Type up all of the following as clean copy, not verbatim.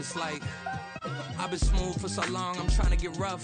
It's like I've been smooth for so long, I'm trying to get rough.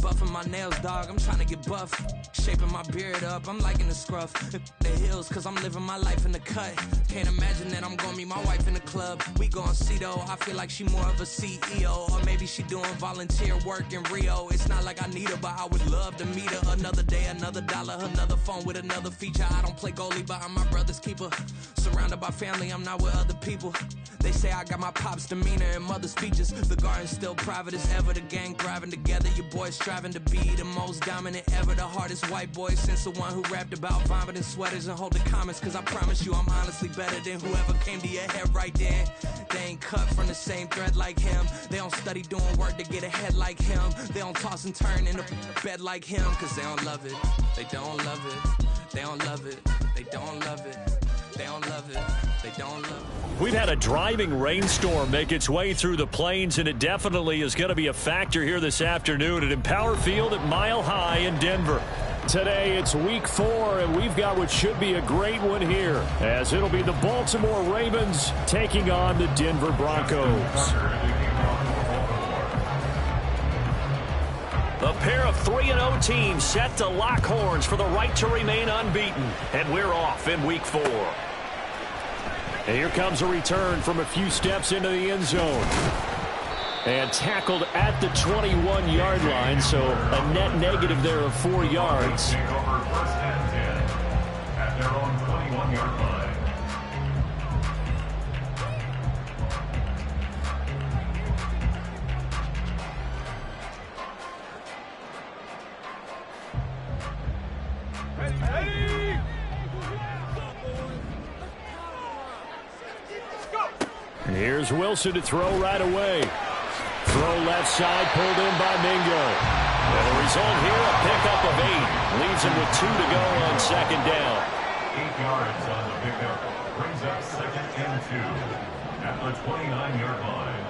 Buffing my nails, dog, I'm trying to get buff. Shaping my beard up, I'm liking the scruff. The hills, cause I'm living my life in the cut. Can't imagine that I'm gonna meet my wife in the club. We gon' see though, I feel like she more of a CEO. Or maybe she doing volunteer work in Rio. It's not like I need her, but I would love to meet her. Another day, another dollar, another phone with another feature. I don't play goalie, but I'm my brother's keeper. Surrounded by family, I'm not with other people. They say I got my pop's demeanor and mother's features. The garden's still private as ever. The gang thriving together. Your boys striving to be the most dominant ever. The hardest white boy since the one who rapped about vomiting sweaters and holding comments. Cause I promise you I'm honestly better than whoever came to your head right then. They ain't cut from the same thread like him. They don't study doing work to get ahead like him. They don't toss and turn in the bed like him. Cause they don't love it. They don't love it. They don't love it. They don't love it. They don't love it. They don't love it. We've had a driving rainstorm make its way through the plains, and it definitely is going to be a factor here this afternoon at Empower Field at Mile High in Denver. Today it's week 4, and we've got what should be a great one here, as it'll be the Baltimore Ravens taking on the Denver Broncos. A pair of 3-0 teams set to lock horns for the right to remain unbeaten, and we're off in week 4. And here comes a return from a few steps into the end zone. And tackled at the 21-yard line, so a net negative there of 4 yards. At their own 21-yard line. And here's Wilson to throw right away. Throw left side, pulled in by Mingo. And the result here, a pickup of 8. Leaves him with 2 to go on second down. 8 yards on the pickup. Brings up 2nd and 2 at the 29-yard line.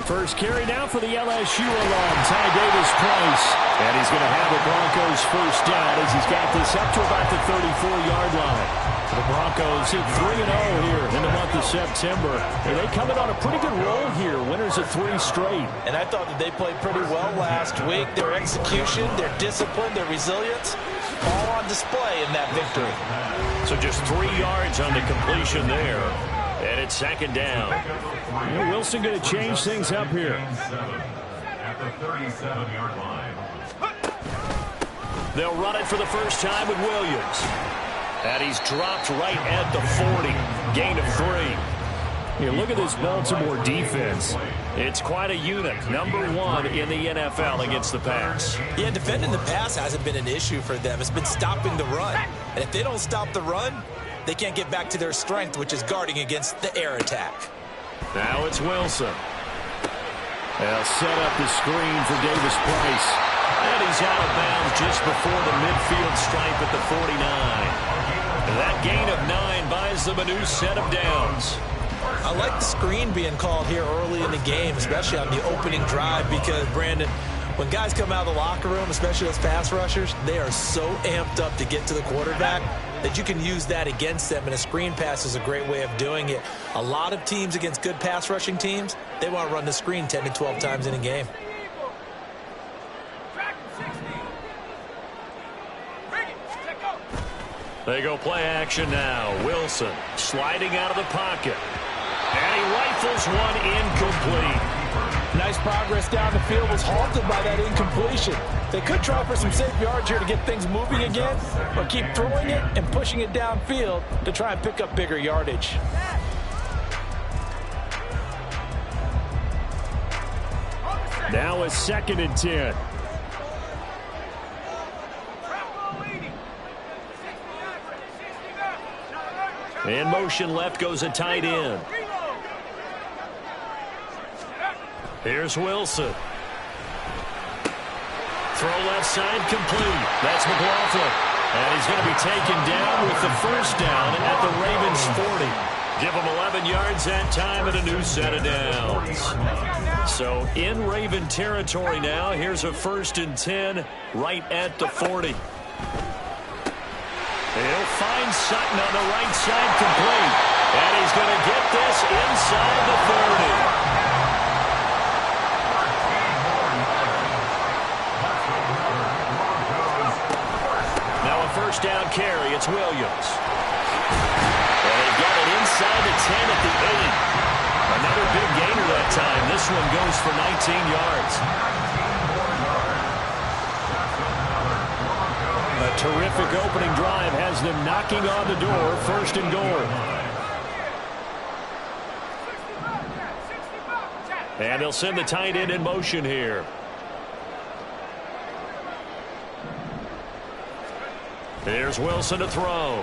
First carry now for the LSU alum, Ty Davis-Price. And he's going to have the Broncos first down as he's got this up to about the 34-yard line. The Broncos hit 3-0 here in the month of September. And they come in on a pretty good roll here, winners of 3 straight. And I thought that they played pretty well last week. Their execution, their discipline, their resilience, all on display in that victory. So just 3 yards on the completion there. And it's second down. And Wilson going to change things up here. At the 37-yard line. They'll run it for the first time with Williams. And he's dropped right at the 40. Gain of 3. Look at this Baltimore defense. It's quite a unit. Number 1 in the NFL against the pass. Yeah, defending the pass hasn't been an issue for them. It's been stopping the run. And if they don't stop the run, they can't get back to their strength, which is guarding against the air attack. Now it's Wilson. They'll set up the screen for Davis-Price. And he's out of bounds just before the midfield stripe at the 49. That gain of 9 buys them a new set of downs. I like the screen being called here early in the game, especially on the opening drive, because, Brandon, when guys come out of the locker room, especially those pass rushers, they are so amped up to get to the quarterback that you can use that against them, and a screen pass is a great way of doing it. A lot of teams against good pass rushing teams, they want to run the screen 10 to 12 times in a game. They go play action now. Wilson sliding out of the pocket. And he rifles one incomplete. Nice progress down the field, was halted by that incompletion. They could try for some safe yards here to get things moving again, or keep throwing it and pushing it downfield to try and pick up bigger yardage. Now a 2nd and 10. In motion left goes a tight end. Here's Wilson. Throw left side complete. That's McLaughlin. And he's going to be taken down with the first down at the Ravens 40. Give him 11 yards that time and a new set of downs. So in Raven territory now. Here's a 1st and 10 right at the 40. He'll find Sutton on the right side, complete. And he's going to get this inside the 30. First down carry, it's Williams. And they've got it inside the 10 at the 8. Another big gainer that time. This one goes for 19 yards. A terrific opening drive has them knocking on the door, first and goal. And they'll send the tight end in motion here. There's Wilson to throw.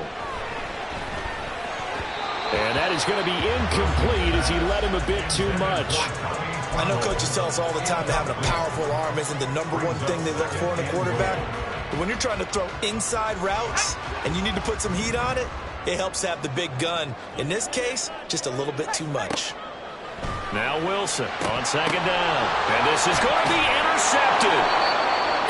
And that is going to be incomplete as he led him a bit too much. I know coaches tell us all the time that having a powerful arm isn't the #1 thing they look for in a quarterback. But when you're trying to throw inside routes and you need to put some heat on it, it helps to have the big gun. In this case, just a little bit too much. Now Wilson on second down. And this is going to be intercepted.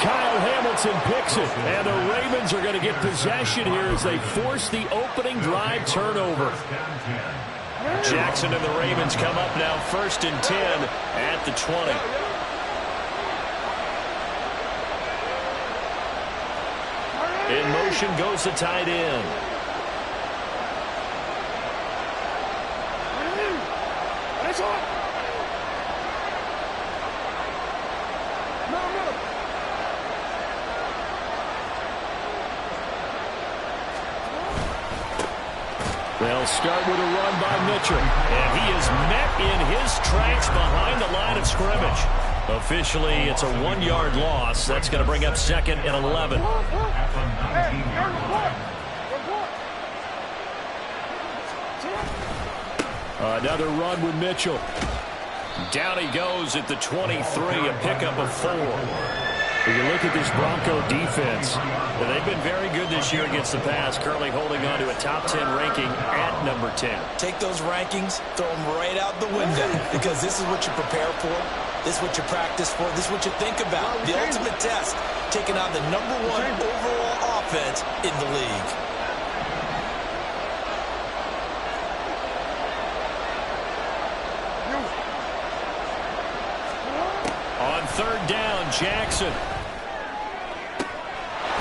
Kyle Hamilton picks it, and the Ravens are going to get possession here as they force the opening drive turnover. Jackson and the Ravens come up now first and 10 at the 20. In motion goes the tight end. They'll start with a run by Mitchell. And he is met in his tracks behind the line of scrimmage. Officially, it's a 1-yard loss. That's going to bring up second and 11. Another run with Mitchell. Down he goes at the 23, a pickup of 4. When you look at this Bronco defense, they've been very good this year against the pass, currently holding on to a top 10 ranking at number 10. Take those rankings, throw them right out the window, because this is what you prepare for, this is what you practice for, this is what you think about. The ultimate test, taking on the #1 overall offense in the league. On third down, Jackson.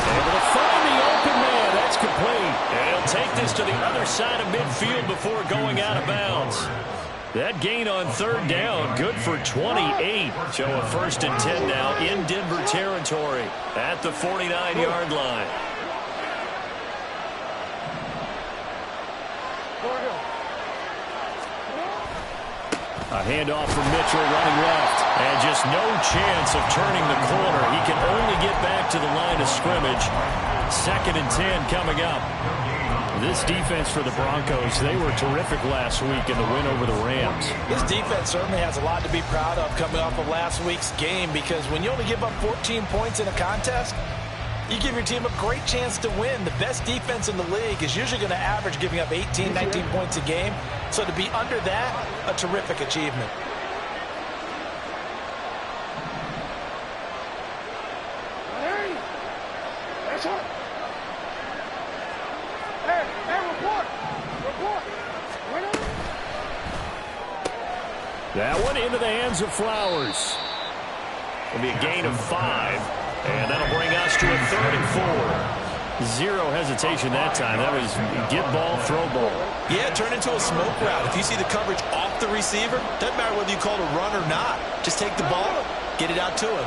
Able to find the open man. That's complete. And he'll take this to the other side of midfield before going out of bounds. That gain on third down, good for 28. So a first and 10 now in Denver territory at the 49-yard line. A handoff from Mitchell running left. And just no chance of turning the corner. He can only get back to the line of scrimmage. Second and 10 coming up. This defense for the Broncos, they were terrific last week in the win over the Rams. This defense certainly has a lot to be proud of coming off of last week's game, because when you only give up 14 points in a contest, you give your team a great chance to win. The best defense in the league is usually going to average giving up 18, 19 points a game. So to be under that, a terrific achievement. That one into the hands of Flowers. It'll be a gain of 5. And that'll bring us to a 3rd and 4. Zero hesitation that time. That was get ball, throw ball. Yeah, turn into a smoke route. If you see the coverage off the receiver, doesn't matter whether you call it a run or not. Just take the ball, get it out to him.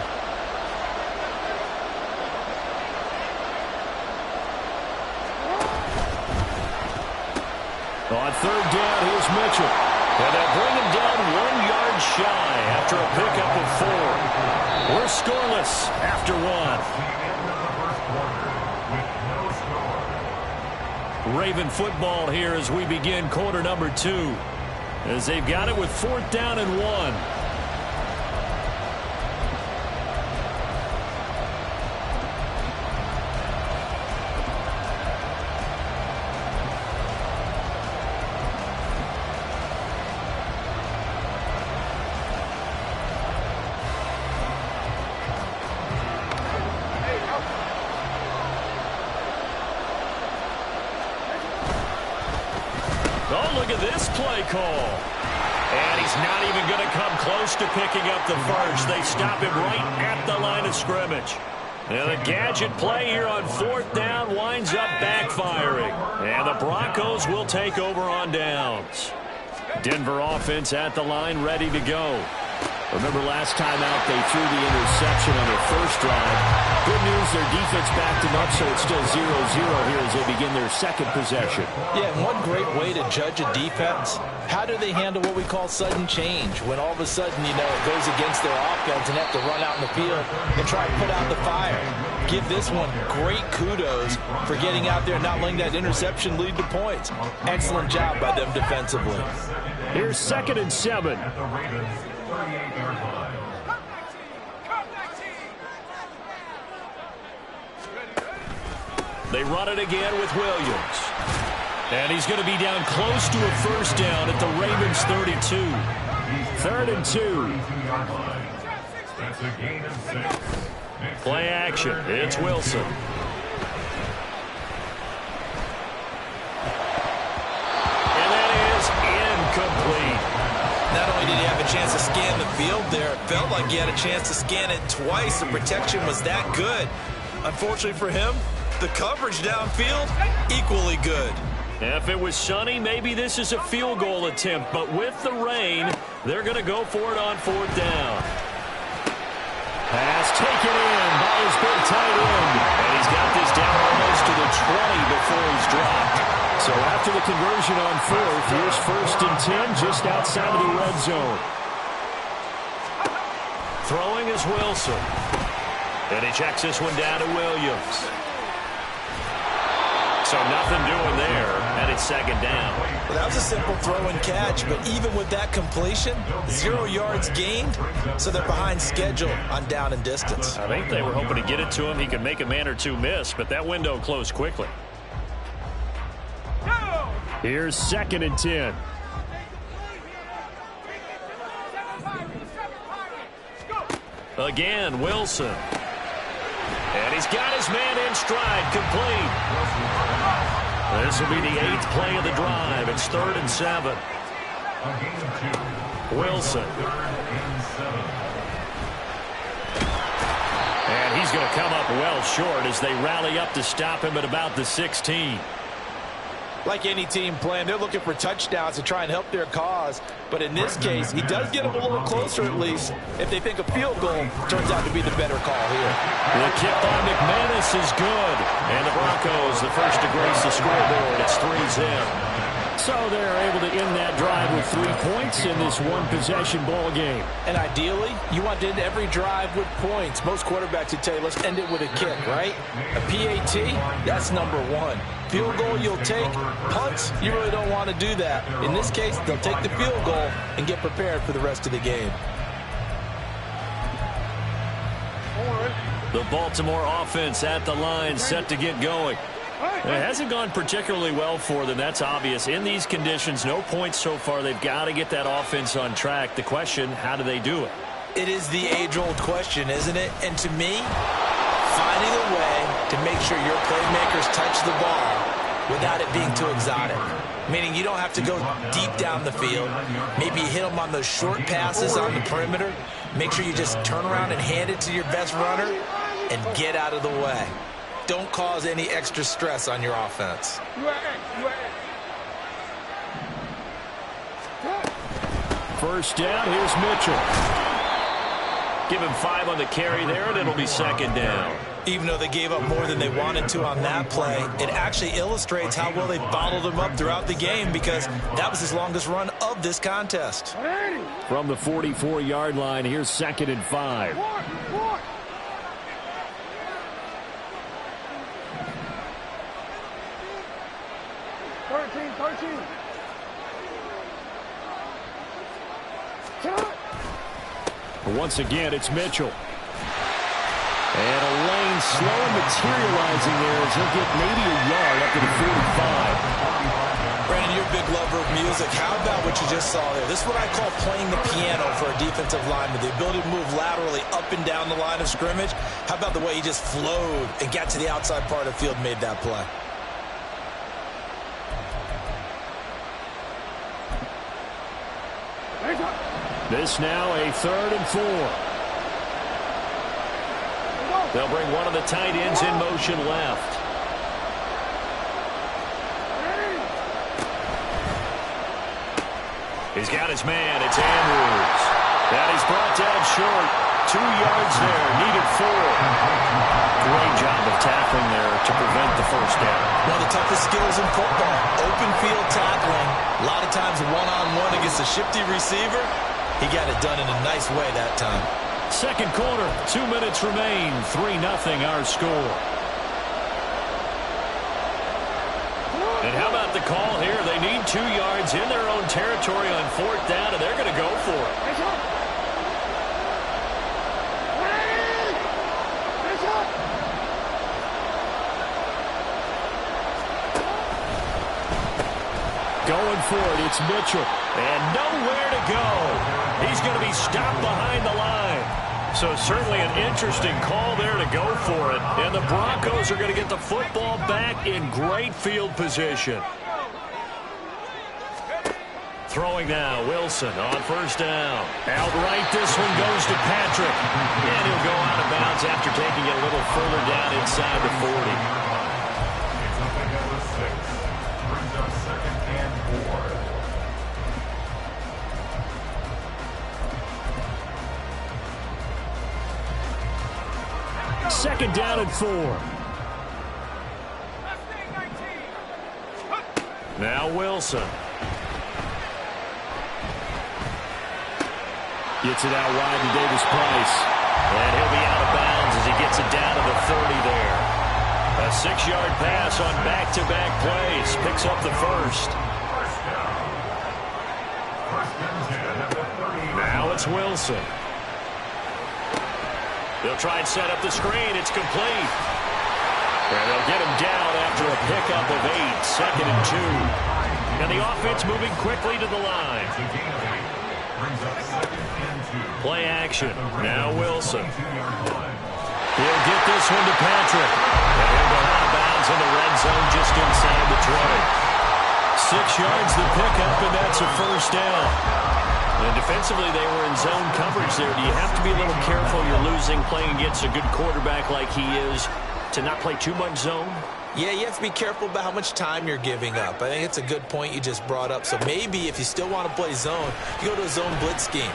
On third down, here's Mitchell. And they'll bring him down 1 yard shy after a pickup of 4. We're scoreless after 1. Raven football here as we begin quarter number 2. As they've got it with 4th down and 1. look at this play call. And he's not even going to come close to picking up the first. They stop him right at the line of scrimmage. And the gadget play here on 4th down winds up backfiring. And the Broncos will take over on downs. Denver offense at the line, ready to go. Remember last time out, they threw the interception on their first drive. Good news, their defense backed them up, so it's still 0-0 here as they begin their second possession. Yeah, and one great way to judge a defense, how do they handle what we call sudden change? When all of a sudden, you know, it goes against their offense and have to run out in the field and try to put out the fire. Give this one great kudos for getting out there and not letting that interception lead to points. Excellent job by them defensively. Here's 2nd and 7. At the Ravens' 38-yard line. They run it again with Williams. And he's going to be down close to a first down at the Ravens' 32. 3rd and 2. 32-yard line. That's a gain of 6. Play action. It's Wilson. And that is incomplete. Not only did he have a chance to scan the field there, it felt like he had a chance to scan it twice. The protection was that good. Unfortunately for him, the coverage downfield, equally good. If it was sunny, maybe this is a field goal attempt. But with the rain, they're going to go for it on 4th down. Pass taken in by his big tight end. And he's got this down almost to the 20 before he's dropped. So after the conversion on 4th, here's 1st and 10 just outside of the red zone. Throwing is Wilson. And he checks this one down to Williams. So nothing doing there, and it's 2nd down. Well, that was a simple throw and catch, but even with that completion, 0 yards gained, so they're behind schedule on down and distance. I think they were hoping to get it to him. He could make a man or two miss, but that window closed quickly. Here's 2nd and 10. Again, Wilson. And he's got his man in stride, complete. This will be the 8th play of the drive. It's 3rd and 7. Wilson. And he's going to come up well short as they rally up to stop him at about the 16. Like any team playing, they're looking for touchdowns to try and help their cause. But in this case, he does get them a little closer at least. If they think a field goal turns out to be the better call here. The kick by McManus is good. And the Broncos, the first to grace the scoreboard. It's 3-0. So they're able to end that drive with 3 points in this one-possession ball game. And ideally, you want to end every drive with points. Most quarterbacks would tell you, let's end it with a kick, right? A PAT, that's number 1. Field goal you'll take. Punts, you really don't want to do that. In this case, they'll take the field goal and get prepared for the rest of the game. The Baltimore offense at the line, set to get going. It hasn't gone particularly well for them. That's obvious. In these conditions, no points so far. They've got to get that offense on track. The question, how do they do it? It is the age-old question, isn't it? And to me, finding a way to make sure your playmakers touch the ball without it being too exotic. Meaning you don't have to go deep down the field. Maybe you hit them on those short passes on the perimeter. Make sure you just turn around and hand it to your best runner and get out of the way. Don't cause any extra stress on your offense. First down, here's Mitchell. Give him 5 on the carry there, and it'll be 2nd down. Even though they gave up more than they wanted to on that play, it actually illustrates how well they bottled them up throughout the game because that was his longest run of this contest. From the 44-yard line, here's 2nd and 5. 13. Once again, it's Mitchell. And a lane slow materializing there as he'll get maybe a yard up to the 45. Brandon, you're a big lover of music. How about what you just saw there? This is what I call playing the piano for a defensive lineman. The ability to move laterally up and down the line of scrimmage. How about the way he just flowed and got to the outside part of the field and made that play? This now a 3rd and 4. They'll bring one of the tight ends in motion left. He's got his man. It's Andrews. And he's brought down short. 2 yards there. Needed 4. Great job of tackling there to prevent the first down. One of the toughest skills in football. Open field tackling. A lot of times one-on-one against a shifty receiver. He got it done in a nice way that time. Second quarter. 2 minutes remain. 3-0 our score. And how about the call here? They need 2 yards in their own territory on 4th down, and they're going to go for it. Going for it, it's Mitchell. And nowhere to go. He's going to be stopped behind the line. So certainly an interesting call there to go for it. And the Broncos are going to get the football back in great field position. Throwing now, Wilson on 1st down. Outright, this one goes to Patrick. And he'll go out of bounds after taking it a little further down inside the 40. It's up again with 6. Brings up 2nd and 4. Second down and 4. Now Wilson. Gets it out wide to Davis Price. And he'll be out of bounds as he gets it down to the 30 there. A 6-yard pass on back-to-back plays. Picks up the first. Now it's Wilson. They'll try and set up the screen. It's complete. And they'll get him down after a pickup of 8. 2nd and 2. And the offense moving quickly to the line. Play action. Now Wilson. He'll get this one to Patrick. And he'll go out of bounds in the red zone just inside the 20. 6 yards the pickup, and that's a first down. And defensively, they were in zone coverage there. Do you have to be a little careful? You're losing, playing against a good quarterback like he is, to not play too much zone? Yeah, you have to be careful about how much time you're giving up. I think it's a good point you just brought up. So maybe if you still want to play zone, you go to a zone blitz scheme,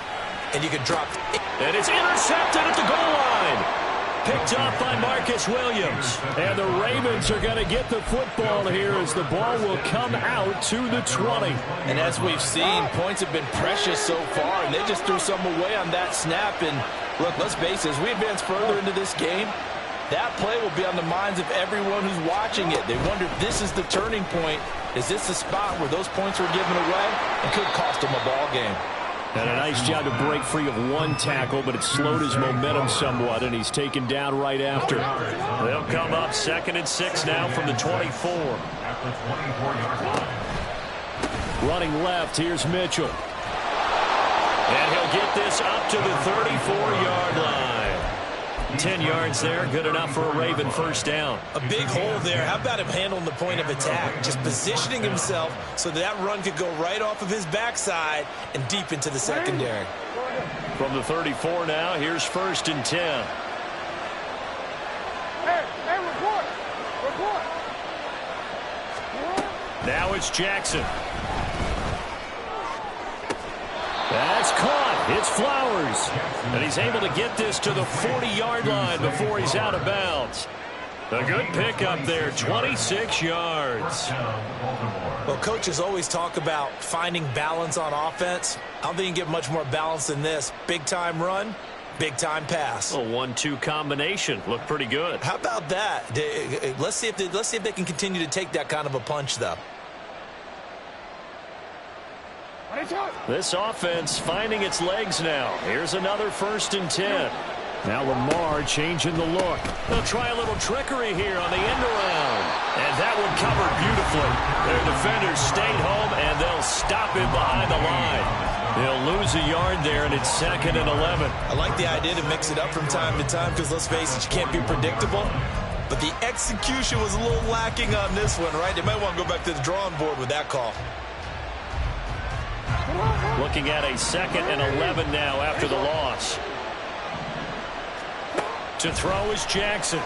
and you can drop. And it's intercepted at the goal line. Picked off by Marcus Williams. And the Ravens are going to get the football here as the ball will come out to the 20. And as we've seen, points have been precious so far, and they just threw some away on that snap. And look, let's face it, as we advance further into this game, that play will be on the minds of everyone who's watching it. They wonder if this is the turning point. Is this the spot where those points were given away? It could cost them a ball game. And a nice job to break free of one tackle, but it slowed his momentum somewhat, and he's taken down right after. They'll come up 2nd and 6 now from the 24. At the 24-yard line. Running left, here's Mitchell. And he'll get this up to the 34-yard line. 10 yards there, good enough for a Raven first down. A big hole there. How about him handling the point of attack? Just positioning himself so that run could go right off of his backside and deep into the secondary. From the 34 now, here's 1st and 10. Hey, report. Now it's Jackson. That's caught. It's Flowers. And he's able to get this to the 40-yard line before he's out of bounds. A good pickup there, 26 yards. Well, coaches always talk about finding balance on offense. I don't think you can get much more balance than this. Big-time run, big-time pass. A 1-2 combination. Looked pretty good. How about that? Let's see if they can continue to take that kind of a punch, though. This offense finding its legs now. Here's another 1st and 10. Now Lamar changing the look. They'll try a little trickery here on the end around. And that one covered beautifully. Their defenders stayed home, and they'll stop him behind the line. They'll lose a yard there, and it's 2nd and 11. I like the idea to mix it up from time to time because, let's face it, you can't be predictable. But the execution was a little lacking on this one, right? They might want to go back to the drawing board with that call. Looking at a 2nd and 11 now after the loss. To throw is Jackson.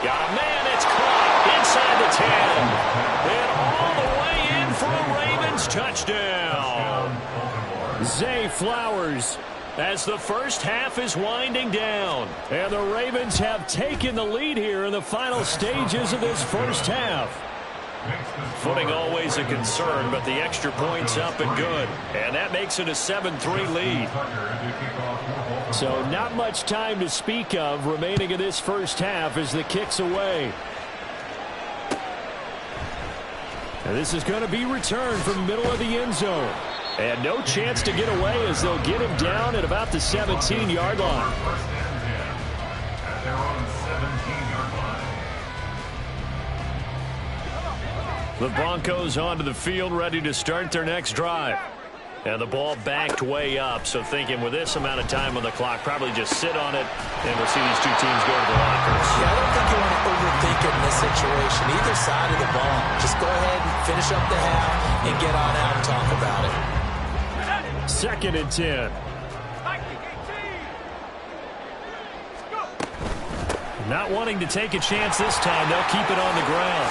Got a man. It's caught inside the 10. And all the way in for a Ravens touchdown. Zay Flowers, as the first half is winding down. And the Ravens have taken the lead here in the final stages of this first half. Footing always a concern, but the extra point's up and good. And that makes it a 7-3 lead. So not much time to speak of remaining in this first half as the kick's away. And this is going to be returned from the middle of the end zone. And no chance to get away as they'll get him down at about the 17-yard line. At their own 17-yard line. The Broncos onto the field, ready to start their next drive. And the ball backed way up, so thinking with this amount of time on the clock, probably just sit on it, and we'll see these two teams go to the lockers. Yeah, I don't think you want to overthink it in this situation. Either side of the ball. Just go ahead and finish up the half and get on out and talk about it. 2nd and 10. Not wanting to take a chance this time, they'll keep it on the ground.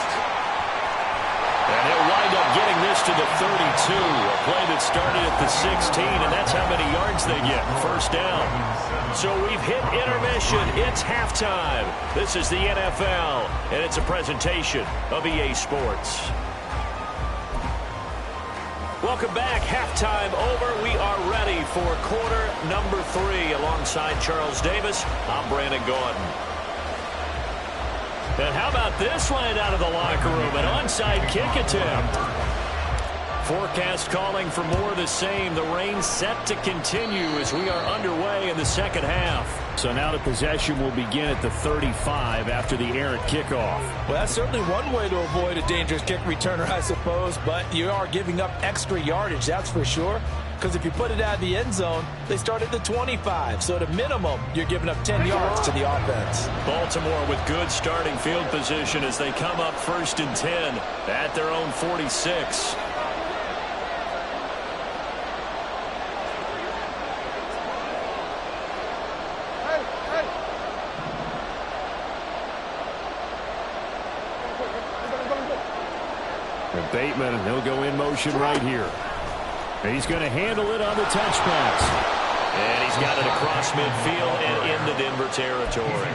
And they'll wind up getting this to the 32. A play that started at the 16, and that's how many yards they get. First down. So we've hit intermission. It's halftime. This is the NFL, and it's a presentation of EA Sports. Welcome back. Halftime over. We are ready for quarter number 3. Alongside Charles Davis, I'm Brandon Gordon. And how about this right out of the locker room? An onside kick attempt. Forecast calling for more of the same. The rain set to continue as we are underway in the second half. So now the possession will begin at the 35 after the errant kickoff. Well, that's certainly one way to avoid a dangerous kick returner, I suppose, but you are giving up extra yardage, that's for sure. Because if you put it out of the end zone, they start at the 25. So at a minimum, you're giving up 10 yards to the offense. Baltimore with good starting field position as they come up 1st and 10 at their own 46. And Bateman, he'll go in motion right here. He's going to handle it on the touch pass. And he's got it across midfield and into Denver territory.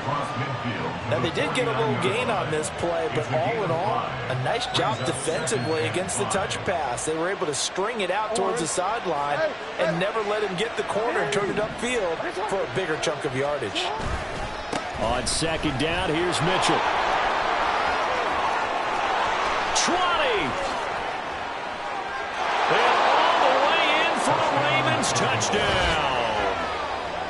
Now, they did get a little gain on this play, but all in all, a nice job defensively against the touch pass. They were able to string it out towards the sideline and never let him get the corner and turn it upfield for a bigger chunk of yardage. On 2nd down, here's Mitchell. 20! Touchdown.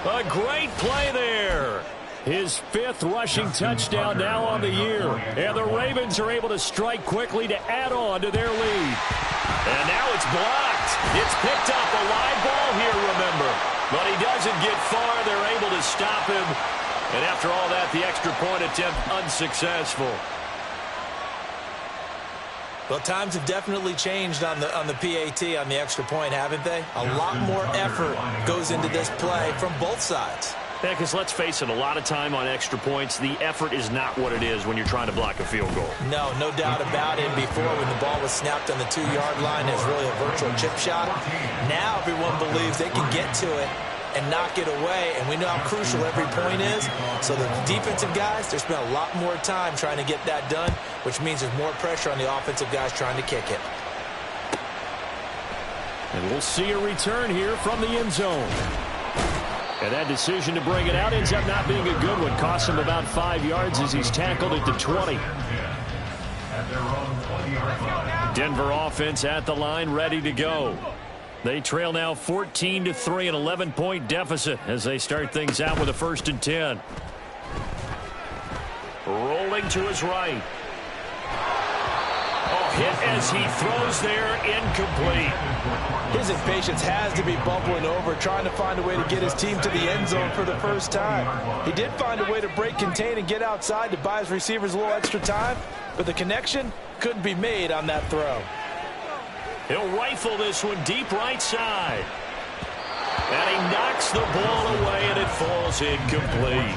A great play there. His 5th rushing touchdown now on the year. And the Ravens are able to strike quickly to add on to their lead. And now it's blocked. It's picked up, a live ball here, remember. But he doesn't get far. They're able to stop him. And after all that, the extra point attempt unsuccessful. Well, times have definitely changed on the PAT, on the extra point, haven't they? A lot more effort goes into this play from both sides. Yeah, because let's face it, a lot of time on extra points, the effort is not what it is when you're trying to block a field goal. No doubt about it. Before, when the ball was snapped on the 2-yard line, it was really a virtual chip shot. Now everyone believes they can get to it and knock it away, and we know how crucial every point is. So the defensive guys, they spend a lot more time trying to get that done, which means there's more pressure on the offensive guys trying to kick it. And we'll see a return here from the end zone. And that decision to bring it out ends up not being a good one. Costs him about 5 yards as he's tackled at the 20. Denver offense at the line, ready to go. They trail now 14-3, an 11-point deficit as they start things out with a 1st and 10. Rolling to his right. Oh, hit as he throws there, incomplete. His impatience has to be bubbling over, trying to find a way to get his team to the end zone for the first time. He did find a way to break contain and get outside to buy his receivers a little extra time, but the connection couldn't be made on that throw. He'll rifle this one deep right side. And he knocks the ball away, and it falls incomplete.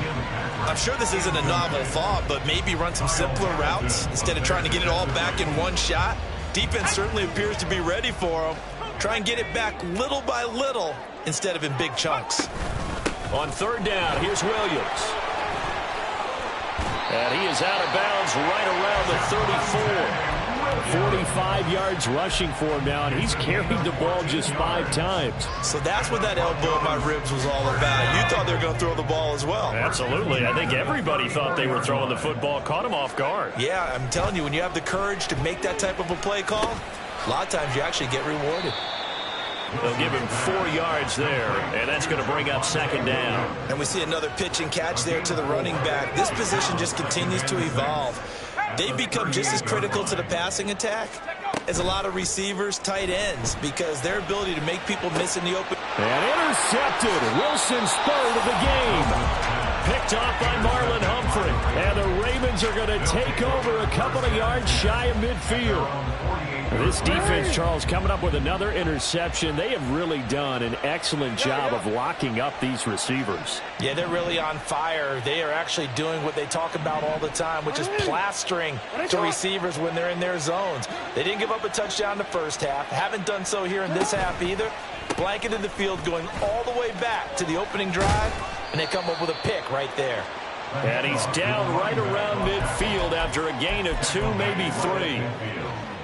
I'm sure this isn't a novel thought, but maybe run some simpler routes instead of trying to get it all back in one shot. Defense certainly appears to be ready for him. Try and get it back little by little instead of in big chunks. On third down, here's Williams. And he is out of bounds right around the 34. 45 yards rushing for him now, and he's carried the ball just 5 times. So that's what that elbow in my ribs was all about. You thought they were going to throw the ball as well. Absolutely. I think everybody thought they were throwing the football, caught him off guard. Yeah, I'm telling you, when you have the courage to make that type of a play call, a lot of times you actually get rewarded. They'll give him 4 yards there, and that's going to bring up second down. And we see another pitch and catch there to the running back. This position just continues to evolve. They've become just as critical to the passing attack as a lot of receivers, tight ends, because their ability to make people miss in the open. And intercepted. Wilson's third of the game. Picked off by Marlon Humphrey. And the Ravens are going to take over a couple of yards shy of midfield. This defense, Charles, coming up with another interception. They have really done an excellent job of locking up these receivers. Yeah, they're really on fire. They are actually doing what they talk about all the time, which is plastering to receivers when they're in their zones. They didn't give up a touchdown in the first half. Haven't done so here in this half either. Blanketed the field going all the way back to the opening drive, and they come up with a pick right there. And he's down right around midfield after a gain of 2, maybe 3.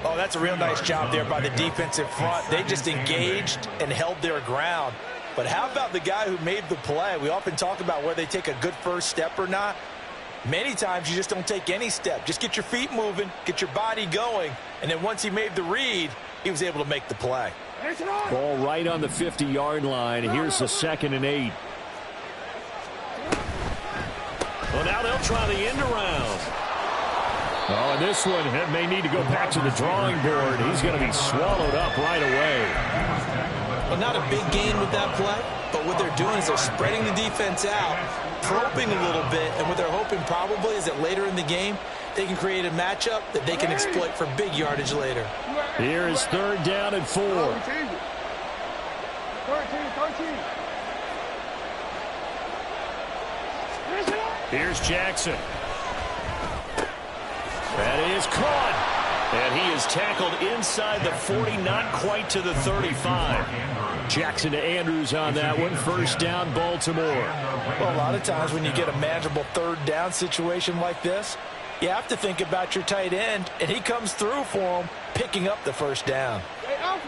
Oh, that's a real nice job there by the defensive front. They just engaged and held their ground. But how about the guy who made the play? We often talk about whether they take a good first step or not. Many times you just don't take any step. Just get your feet moving, get your body going, and then once he made the read, he was able to make the play. Ball right on the 50-yard line. Here's the 2nd and 8. Well, now they'll try the end around. Oh, and this one may need to go back to the drawing board. He's going to be swallowed up right away. Well, not a big gain with that play, but what they're doing is they're spreading the defense out, probing a little bit, and what they're hoping probably is that later in the game, they can create a matchup that they can exploit for big yardage later. Here is third down and 4. 13. Here's Jackson. That is caught. And he is tackled inside the 40, not quite to the 35. Jackson to Andrews on that one. First down, Baltimore. Well, a lot of times when you get a manageable third down situation like this, you have to think about your tight end, and he comes through for him, picking up the first down.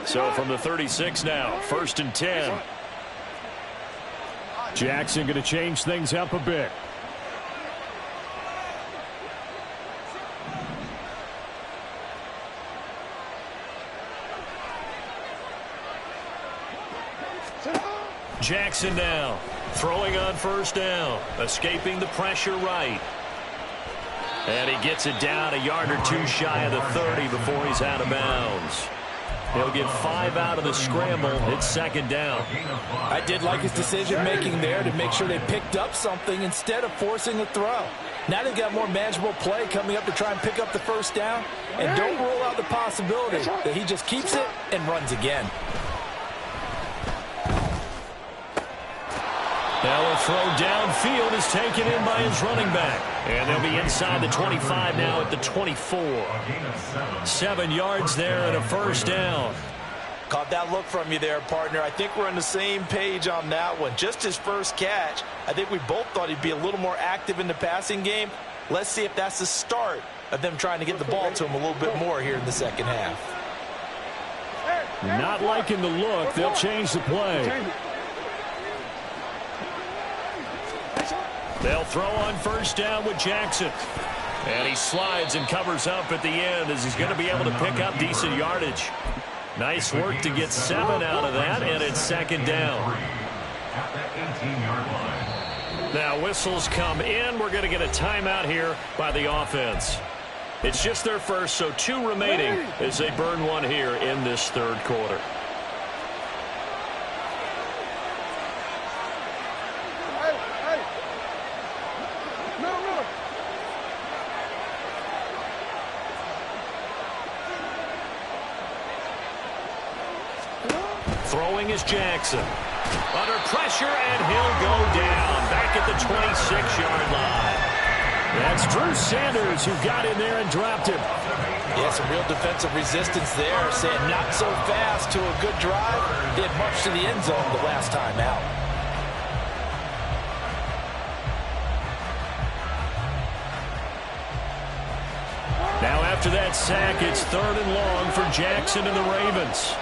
So from the 36 now, 1st and 10. Jackson going to change things up a bit. Jackson now, throwing on first down, escaping the pressure right. And he gets it down a yard or 2 shy of the 30 before he's out of bounds. He'll get 5 out of the scramble. It's second down. I did like his decision-making there to make sure they picked up something instead of forcing a throw. Now they've got more manageable play coming up to try and pick up the first down. And don't rule out the possibility that he just keeps it and runs again. Now a throw downfield is taken in by his running back. And they'll be inside the 25 now at the 24. 7 yards there and a first down. Caught that look from you there, partner. I think we're on the same page on that one. Just his first catch. I think we both thought he'd be a little more active in the passing game. Let's see if that's the start of them trying to get the ball to him a little bit more here in the second half. Not liking the look. They'll change the play. They'll throw on first down with Jackson. And he slides and covers up at the end as he's going to be able to pick up decent yardage. Nice work to get 7 out of that, and it's second down. At the 18-yard line. Now whistles come in. We're going to get a timeout here by the offense. It's just their first, so 2 remaining as they burn one here in this third quarter. Throwing is Jackson. Under pressure, and he'll go down back at the 26-yard line. That's Drew Sanders who got in there and dropped him. Yeah, some real defensive resistance there, saying not so fast to a good drive. Did much to the end zone the last time out. Now after that sack, it's 3rd and long for Jackson and the Ravens.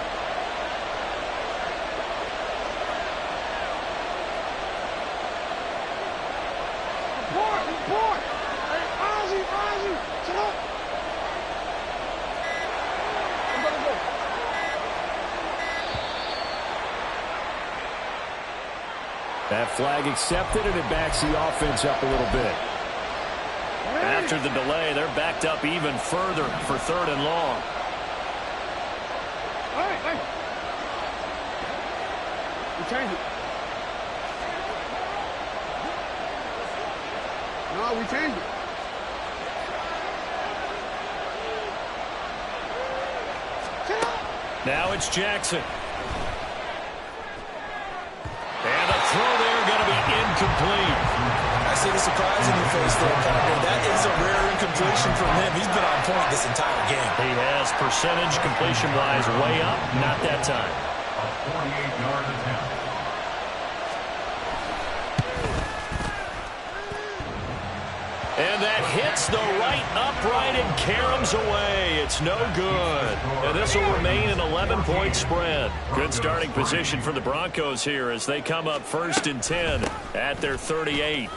That flag accepted, and it backs the offense up a little bit. After the delay, they're backed up even further for 3rd and long. We changed it. No, we changed it. Now it's Jackson. And the throw there going to be incomplete. I see the surprise in your face there, partner. That is a rare incompletion from him. He's been on point this entire game. He has percentage completion-wise way up. Not that time. A 48-yard attempt. And that hits the right upright and caroms away. It's no good. And this will remain an 11-point spread. Good starting position for the Broncos here as they come up 1st and 10 at their 38.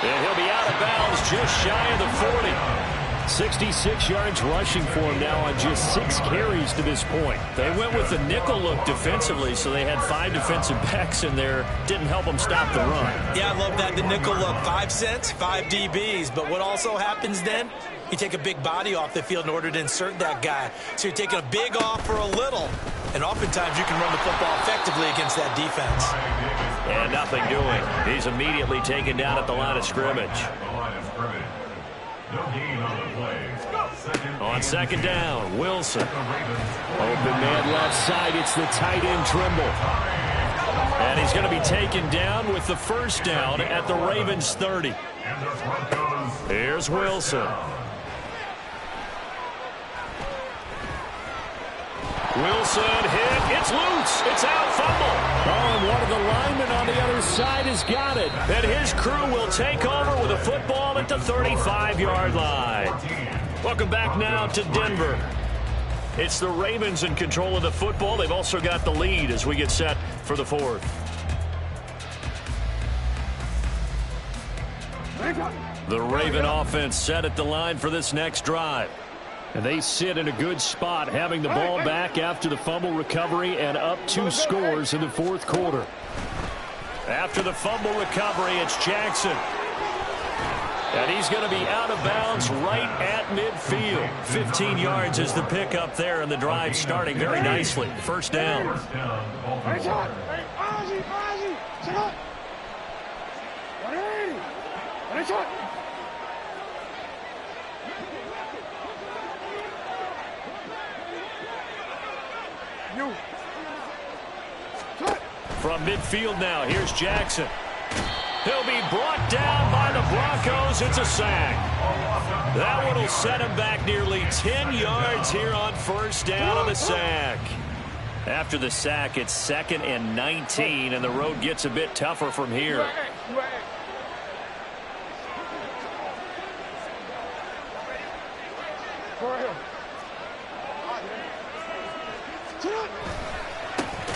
And he'll be out of bounds just shy of the 40. 66 yards rushing for him now on just 6 carries to this point. They went with the nickel look defensively, so they had 5 defensive backs in there. Didn't help them stop the run. Yeah, I love that. The nickel look, 5 cents, 5 DBs. But what also happens then, you take a big body off the field in order to insert that guy. So you're taking a big off for a little. And oftentimes you can run the football effectively against that defense. And nothing doing. He's immediately taken down at the line of scrimmage. No gain on the play. On 2nd down, Wilson. Open man left side. It's the tight end Trimble. And he's going to be taken down with the 1st down at the Ravens 30. Here's Wilson. Wilson hit. It's loose. It's out. Fumble. Oh, and one of the linemen on the other side has got it. And his crew will take over with a football at the 35-yard line. Welcome back now to Denver. It's the Ravens in control of the football. They've also got the lead as we get set for the 4th. The Raven offense set at the line for this next drive. And they sit in a good spot, having the ball back after the fumble recovery and up 2 scores in the 4th quarter. After the fumble recovery, it's Jackson. And he's going to be out of bounds right at midfield. 15 yards is the pickup there, and the drive starting very nicely. 1st down. From midfield now, here's Jackson. He'll be brought down by the Broncos. It's a sack. That one will set him back nearly 10 yards here on 1st down on the sack. After the sack, it's 2nd and 19, and the road gets a bit tougher from here.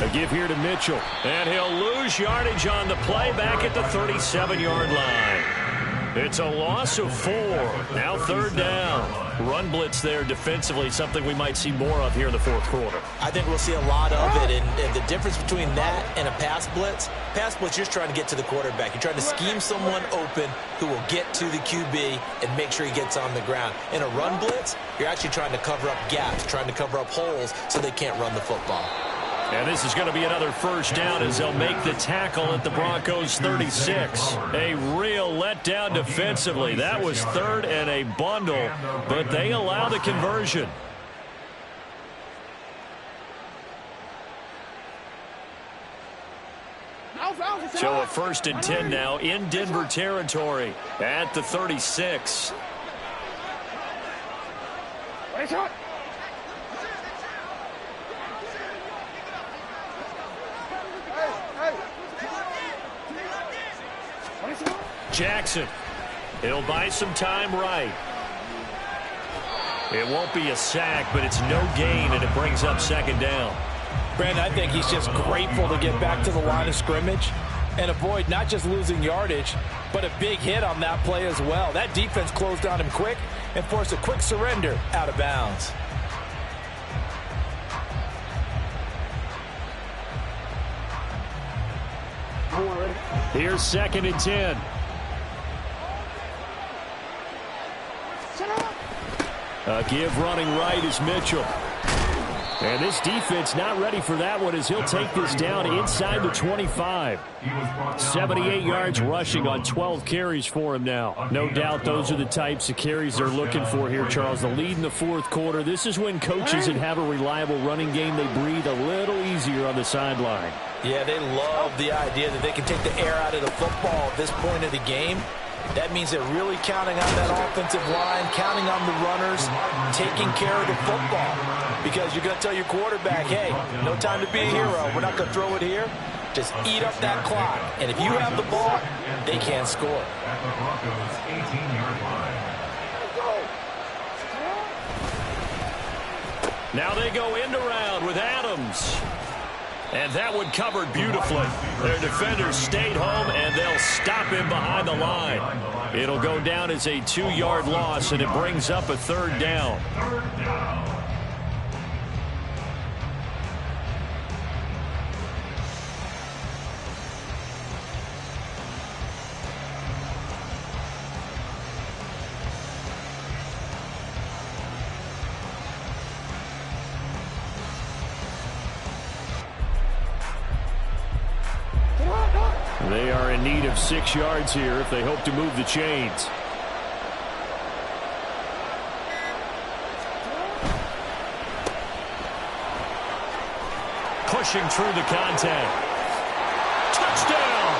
A give here to Mitchell. And he'll lose yardage on the play back at the 37-yard line. It's a loss of 4. Now 3rd down. Run blitz there defensively, something we might see more of here in the 4th quarter. I think we'll see a lot of it. And the difference between that and a pass blitz, you're just trying to get to the quarterback. You're trying to scheme someone open who will get to the QB and make sure he gets on the ground. In a run blitz, you're actually trying to cover up gaps, trying to cover up holes so they can't run the football. And this is going to be another 1st down as they'll make the tackle at the Broncos 36. A real letdown defensively. That was 3rd and a bundle, but they allow the conversion. So a 1st and 10 now in Denver territory at the 36. Jackson. He'll buy some time right. It won't be a sack, but it's no gain, and it brings up 2nd down. Brandon, I think he's just grateful to get back to the line of scrimmage and avoid not just losing yardage, but a big hit on that play as well. That defense closed on him quick and forced a quick surrender out of bounds. Here's 2nd and 10. A give running right is Mitchell. And this defense not ready for that one as he'll take this down inside the 25. 78 yards rushing on 12 carries for him now. No doubt those are the types of carries they're looking for here, Charles. The lead in the 4th quarter. This is when coaches that have a reliable running game, they breathe a little easier on the sideline. Yeah, they love the idea that they can take the air out of the football at this point of the game. That means they're really counting on that offensive line, counting on the runners, taking care of the football. Because you're going to tell your quarterback, hey, no time to be a hero. We're not going to throw it here. Just eat up that clock. And if you have the ball, they can't score. At the Broncos' 18-yard line. Now they go end around with Adams. And that one covered beautifully. Their defenders stayed home, and they'll stop him behind the line. It'll go down as a 2-yard loss, and it brings up a 3rd down. They are in need of 6 yards here if they hope to move the chains. Pushing through the contact. Touchdown!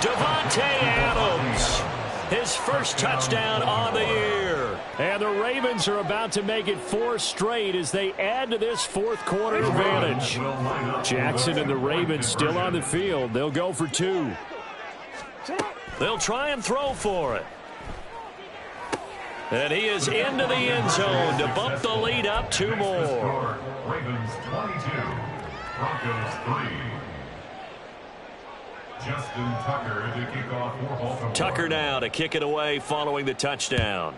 Davante Adams. His first touchdown on the year. And the Ravens are about to make it 4 straight as they add to this 4th quarter advantage. Jackson and the Ravens still on the field. They'll go for 2. They'll try and throw for it. And he is into the end zone to bump the lead up 2 more. Ravens 22, Broncos 3. Justin Tucker to kick off for Baltimore. Tucker now to kick it away following the touchdown.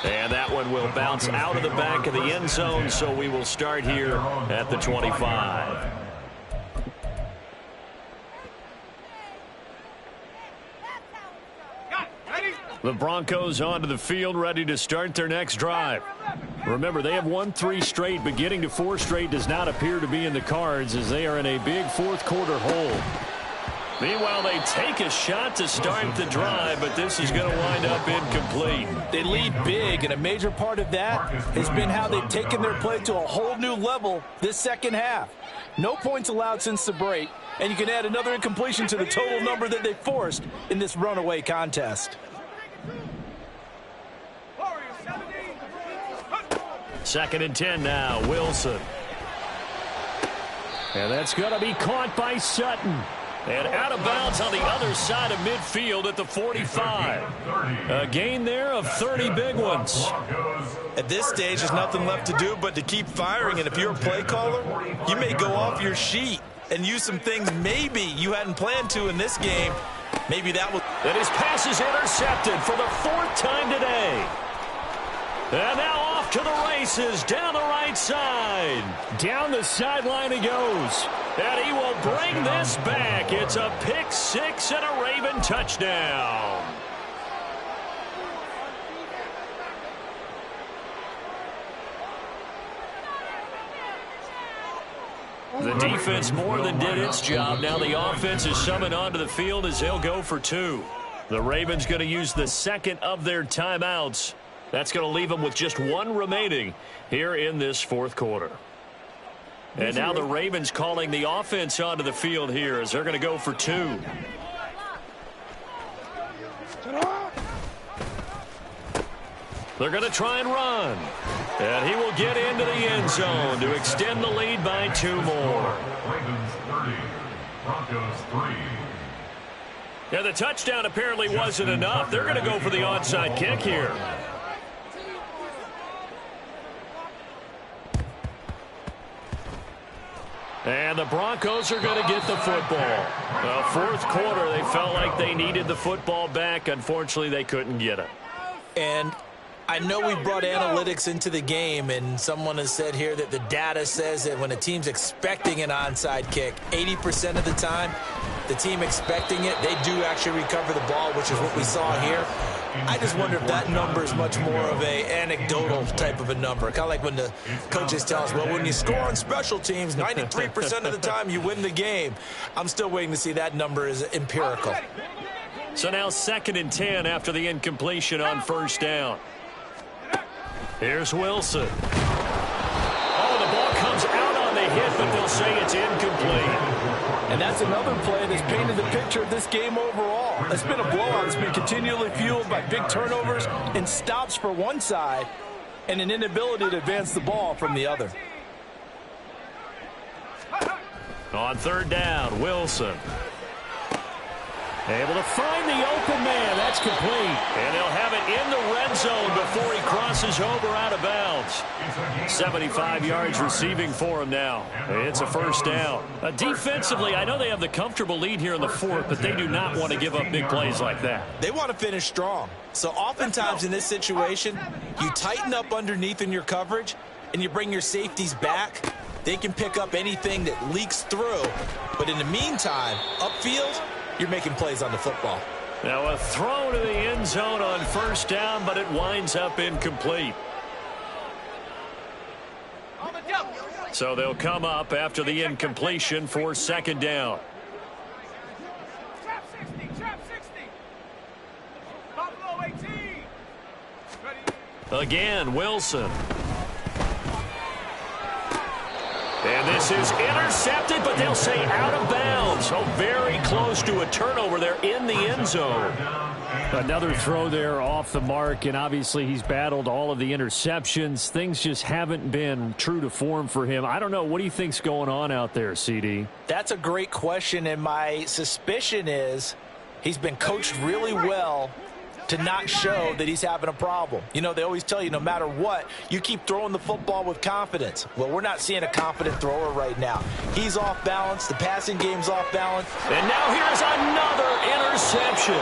And that one will bounce out of the back of the end zone, so we will start here at the 25. The Broncos onto the field, ready to start their next drive. Remember, they have won 3 straight, but getting to 4 straight does not appear to be in the cards as they are in a big 4th quarter hole. Meanwhile, they take a shot to start the drive, but this is going to wind up incomplete. They lead big, and a major part of that has been how they've taken their play to a whole new level this 2nd half. No points allowed since the break, and you can add another incompletion to the total number that they forced in this runaway contest. 2nd and 10 now, Wilson. And that's going to be caught by Sutton. And out of bounds on the other side of midfield at the 45. A gain there of 30 big ones. At this stage, there's nothing left to do but to keep firing. And if you're a play caller, you may go off your sheet and use some things maybe you hadn't planned to in this game. Maybe that was... And his pass is intercepted for the 4th time today. And now off to the races down the right side. Down the sideline he goes. And he will bring this back. It's a pick 6 and a Raven touchdown. The defense more than did its job. Now the offense is summoned onto the field as they'll go for 2. The Ravens going to use the 2nd of their timeouts. That's going to leave them with just 1 remaining here in this 4th quarter. And now the Ravens calling the offense onto the field here as they're going to go for 2. They're going to try and run. And he will get into the end zone to extend the lead by 2 more. Ravens 30, Broncos 3. Yeah, the touchdown apparently wasn't enough. They're going to go for the onside kick here. And the Broncos are going to get the football. Well, fourth quarter, they felt like they needed the football back. Unfortunately, they couldn't get it. And I know we brought analytics into the game, and someone has said here that the data says that when a team's expecting an onside kick, 80% of the time, the team expecting it, they do actually recover the ball, which is what we saw here. I just wonder if that number is much more of a anecdotal type of a number. Kind of like when the coaches tell us, well, when you score on special teams, 93% of the time you win the game. I'm still waiting to see that number is empirical. So now 2nd and 10 after the incompletion on first down. Here's Wilson. Oh, the ball comes out on the hit, but they'll say it's incomplete. And that's another play that's painted the picture of this game overall. It's been a blowout. It's been continually fueled by big turnovers and stops for one side and an inability to advance the ball from the other. On 3rd down, Wilson. Able to find the open man. That's complete. And they'll have it in the red zone before he crosses over out of bounds. 75 yards receiving for him now. It's a first down. Defensively, I know they have the comfortable lead here in the 4th, but they do not want to give up big plays like that. They want to finish strong. So oftentimes in this situation, you tighten up underneath in your coverage, and you bring your safeties back. They can pick up anything that leaks through. But in the meantime, upfield, you're making plays on the football. Now a throw to the end zone on first down, but it winds up incomplete. So they'll come up after the incompletion for 2nd down. Again, Wilson. And this is intercepted, but they'll say out of bounds. So very close to a turnover there in the end zone. Another throw there off the mark, and obviously he's battled all of the interceptions. Things just haven't been true to form for him. I don't know. What do you think's going on out there, CD? That's a great question, and my suspicion is he's been coached really well to not show that he's having a problem. You know, they always tell you no matter what, you keep throwing the football with confidence. Well, we're not seeing a confident thrower right now. He's off balance. The passing game's off balance. And now here's another interception.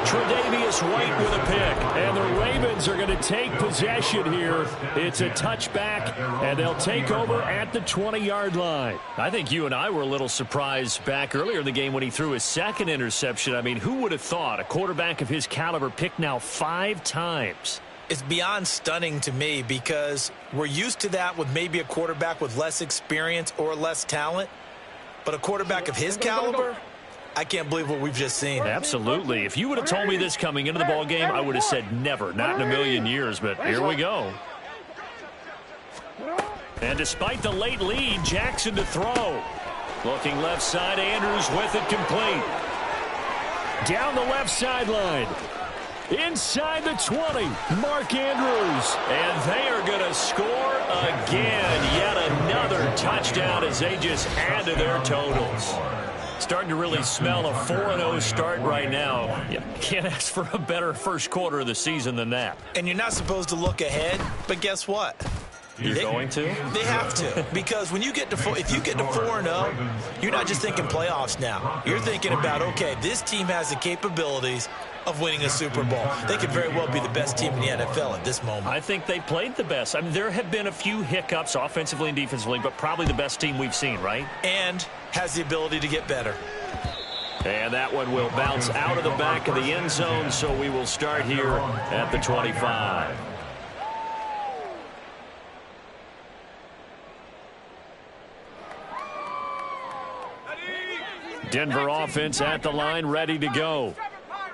Tre'Davious White with a pick. And the Ravens are going to take possession here. It's a touchback, and they'll take over at the 20-yard line. I think you and I were a little surprised back earlier in the game when he threw his 2nd interception. I mean, who would have thought a quarterback of his caliber picked now 5 times? It's beyond stunning to me because we're used to that with maybe a quarterback with less experience or less talent. But a quarterback of his caliber, I can't believe what we've just seen. Absolutely. If you would have told me this coming into the ball game, I would have said never, not in a million years. But here we go. And despite the late lead, Jackson to throw. Looking left side, Andrews with it complete. Down the left sideline. Inside the 20, Mark Andrews. And they are going to score again. Yet another touchdown as they just add to their totals. Starting to really smell a 4-0 start right now. You can't ask for a better first quarter of the season than that. And you're not supposed to look ahead, but guess what? You're going to? They have to, because when you get to if you get to 4-0, you're not just thinking playoffs now. You're thinking about, okay, this team has the capabilities of winning a Super Bowl. They could very well be the best team in the NFL at this moment. I think they played the best. I mean, there have been a few hiccups offensively and defensively, but probably the best team we've seen, right? And has the ability to get better. And that one will bounce out of the back of the end zone, so we will start here at the 25. Denver offense at the line, ready to go.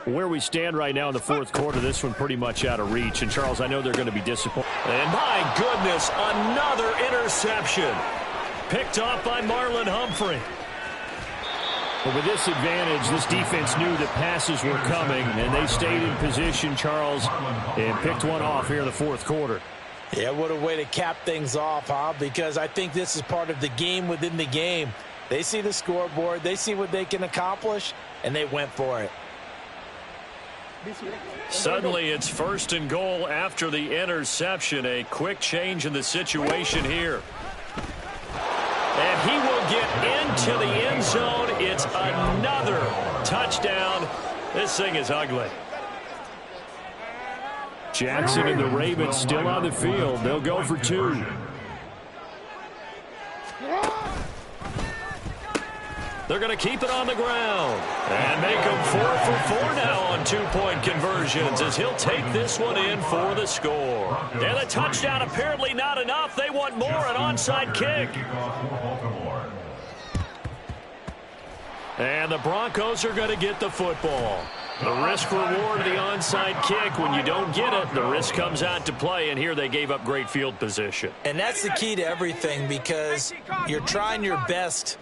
Where we stand right now in the fourth quarter, this one pretty much out of reach. And, Charles, I know they're going to be disappointed. And, my goodness, another interception. Picked off by Marlon Humphrey. But with this advantage, this defense knew that passes were coming, and they stayed in position, Charles, and picked one off here in the fourth quarter. Yeah, what a way to cap things off, huh? Because I think this is part of the game within the game. They see the scoreboard, they see what they can accomplish, and they went for it. Suddenly, it's 1st and goal after the interception. A quick change in the situation here. And he will get into the end zone. It's another touchdown. This thing is ugly. Jackson and the Ravens still on the field. They'll go for 2. They're going to keep it on the ground and make them 4 for 4 now on 2-point conversions as he'll take this one in for the score. And the touchdown apparently not enough. They want more, an onside kick. And the Broncos are going to get the football. The risk-reward of the onside kick, when you don't get it, the risk comes out to play, and here they gave up great field position. And that's the key to everything, because you're trying your best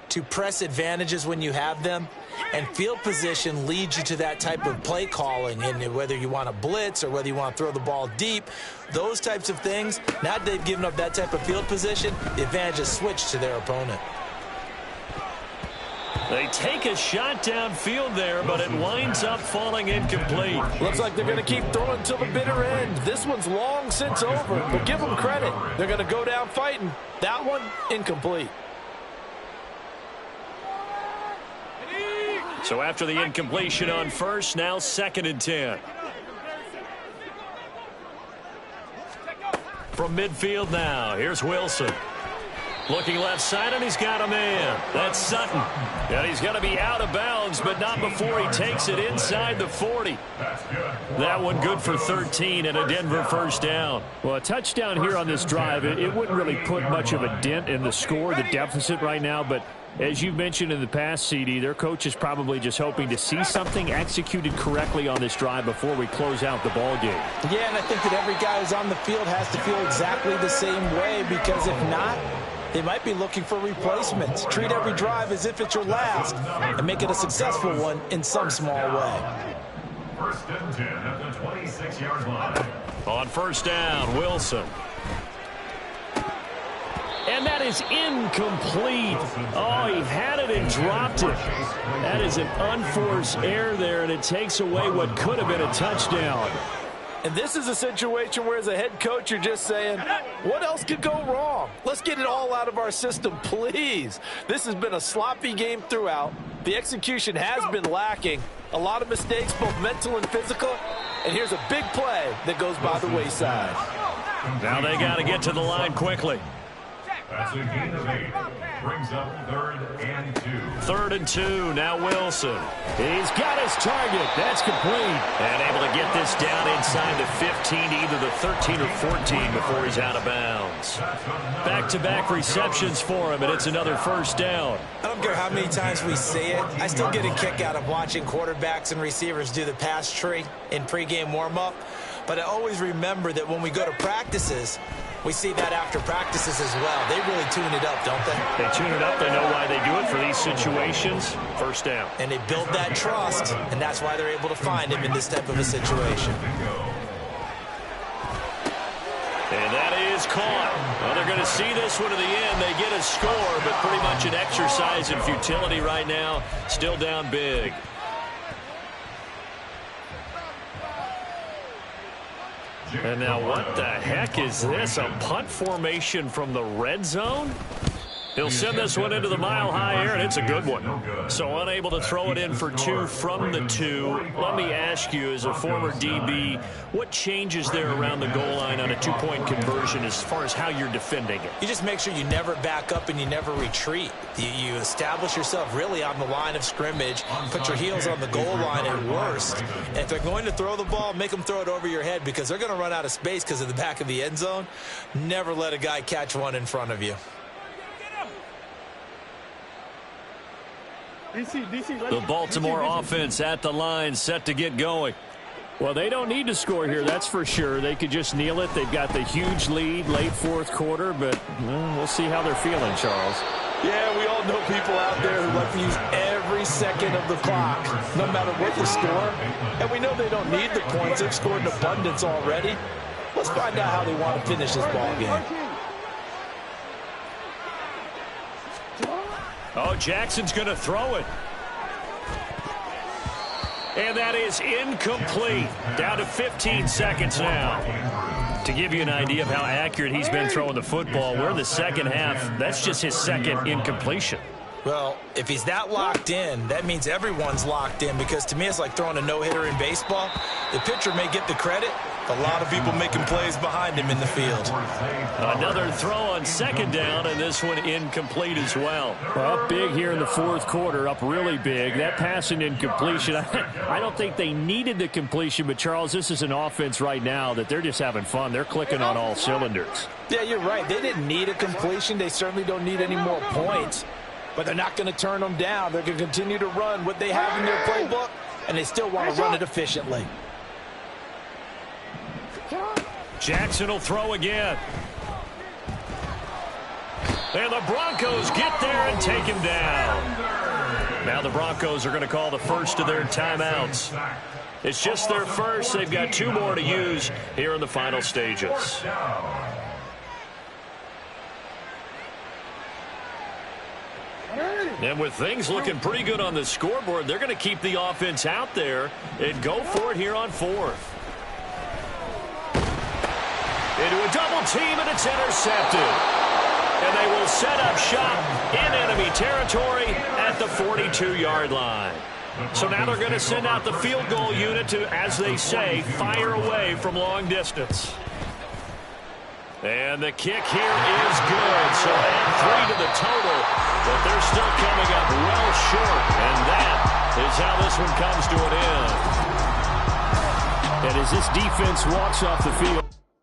to press advantages when you have them, and field position leads you to that type of play calling. And whether you want to blitz or whether you want to throw the ball deep, those types of things, now that they've given up that type of field position, the advantage is switched to their opponent. They take a shot downfield there, but it winds up falling incomplete. Looks like they're going to keep throwing until the bitter end. This one's long since over, but give them credit. They're going to go down fighting. That one, incomplete. So after the incompletion on first, now 2nd and 10. From midfield now, here's Wilson. Looking left side, and he's got a man. That's Sutton. And he's going to be out of bounds, but not before he takes it inside the 40. That one good for 13 and a Denver first down. Well, a touchdown here on this drive, it wouldn't really put much of a dent in the score, the deficit right now, but as you've mentioned in the past, CD, their coach is probably just hoping to see something executed correctly on this drive before we close out the ball game. Yeah, and I think that every guy who's on the field has to feel exactly the same way, because if not, they might be looking for replacements. Treat every drive as if it's your last and make it a successful one in some small way. 1st and 10 at the 26-yard line. On first down, Wilson. And that is incomplete. Oh, he had it and dropped it. That is an unforced error there, and it takes away what could have been a touchdown. And this is a situation where, as a head coach, you're just saying, what else could go wrong? Let's get it all out of our system, please. This has been a sloppy game throughout. The execution has been lacking. A lot of mistakes, both mental and physical. And here's a big play that goes by the wayside. Now they got to get to the line quickly. That's a gain of 8. Brings up 3rd and 2. 3rd and 2. Now Wilson. He's got his target. That's complete. And able to get this down inside the 15 to either the 13 or 14 before he's out of bounds. Back-to-back receptions for him, and it's another first down. I don't care how many times we see it. I still get a kick out of watching quarterbacks and receivers do the pass tree in pregame warm-up. But I always remember that when we go to practices, we see that after practices as well. They really tune it up, don't they? They tune it up. They know why they do it for these situations. First down. And they build that trust, and that's why they're able to find him in this type of a situation. And that is caught. Well, they're going to see this one to the end. They get a score, but pretty much an exercise in futility right now. Still down big. And now what the heck is this? A punt formation from the red zone? He'll send this one into the mile-high air, and it's a good one. So unable to throw it in for 2 from the 2. Let me ask you, as a former DB, what changes there around the goal line on a 2-point conversion as far as how you're defending it? You just make sure you never back up and you never retreat. You establish yourself really on the line of scrimmage, put your heels on the goal line at worst. And if they're going to throw the ball, make them throw it over your head, because they're going to run out of space because of the back of the end zone. Never let a guy catch one in front of you. The Baltimore offense at the line, set to get going. Well, they don't need to score here, that's for sure. They could just kneel it. They've got the huge lead late fourth quarter, but we'll see how they're feeling, Charles. Yeah, we all know people out there who like to use every second of the clock, no matter what the score. And we know they don't need the points. They've scored in abundance already. Let's find out how they want to finish this ball game. Oh, Jackson's going to throw it. And that is incomplete. Down to 15 seconds now. To give you an idea of how accurate he's been throwing the football, we're in the second half. That's just his second incompletion. Well, if he's that locked in, that means everyone's locked in, because to me it's like throwing a no-hitter in baseball. The pitcher may get the credit. A lot of people making plays behind him in the field. Another throw on second down, and this one incomplete as well. Up big here in the fourth quarter, up really big. That pass and incompletion, I don't think they needed the completion, but Charles, this is an offense right now that they're just having fun. They're clicking on all cylinders. Yeah, you're right. They didn't need a completion. They certainly don't need any more points. But they're not going to turn them down. They're going to continue to run what they have in their playbook, and they still want to run it efficiently. Jackson will throw again. And the Broncos get there and take him down. Now the Broncos are going to call the first of their timeouts. It's just their first. They've got 2 more to use here in the final stages. And with things looking pretty good on the scoreboard, they're going to keep the offense out there and go for it here on fourth. Into a double team, and it's intercepted. And they will set up shop in enemy territory at the 42-yard line. So now they're going to send out the field goal unit to, as they say, fire away from long distance. And the kick here is good. So add 3 to the total, but they're still coming up well short. And that is how this one comes to an end. And as this defense walks off the field,